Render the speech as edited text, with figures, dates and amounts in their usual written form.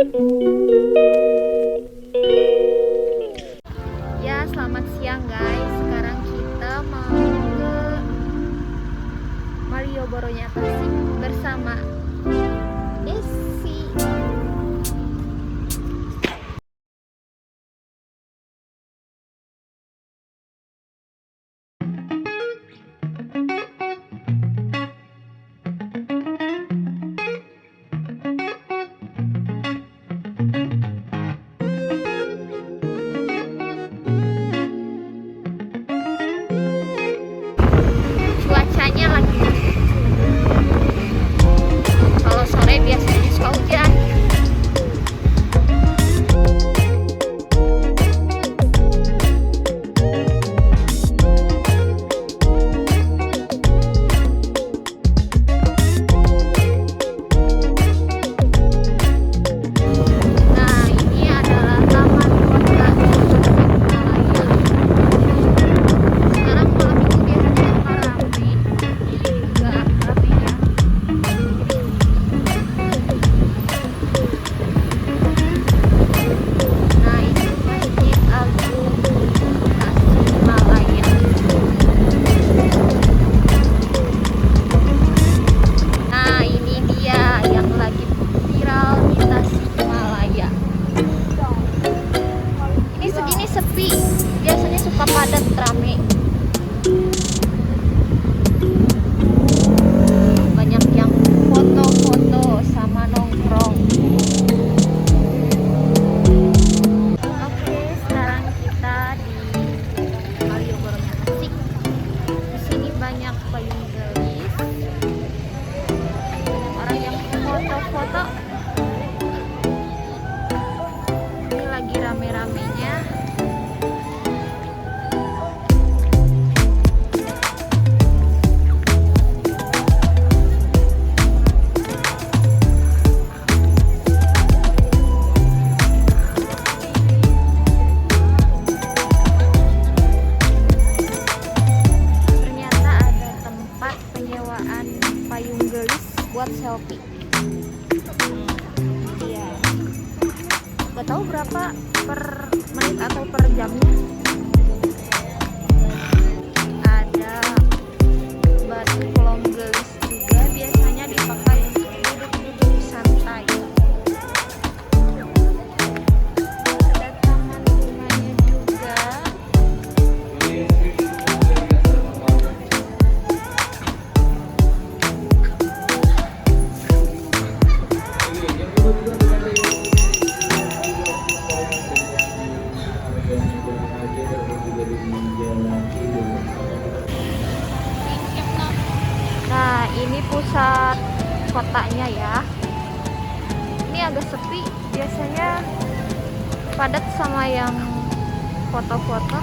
Ya, selamat siang guys. Sekarang kita mau ke Malioboro-nya Tasik bersama Desi. Cuacanya lagi kalau sore biasanya suka hujan. Nah, ini adalah Taman Kota Tasikmalaya. Sekarang malam minggu biasanya ramai, juga ramai ya. Nah, ini Masjid Agung Tasikmalaya. Nah, ini dia yang lagi viral di Tasikmalaya. Ini segini sepi, biasanya suka padat rame. Banyak yang foto-foto sama nongkrong. Oke, sekarang kita di Malioboro-nya Tasik. Di sini banyak payung gelis, banyak orang yang foto-foto. Ini lagi rame-ramenya. Ternyata ada tempat penyewaan payung gelis buat selfie. Iya. Gak tahu berapa per menit atau per jamnya. Ada batu kolong gelis juga, biasanya dipakai untuk duduk-duduk santai. Ada taman bunganya juga. Nah, ini pusat kotanya ya. Ini agak sepi, biasanya padat sama yang foto-foto.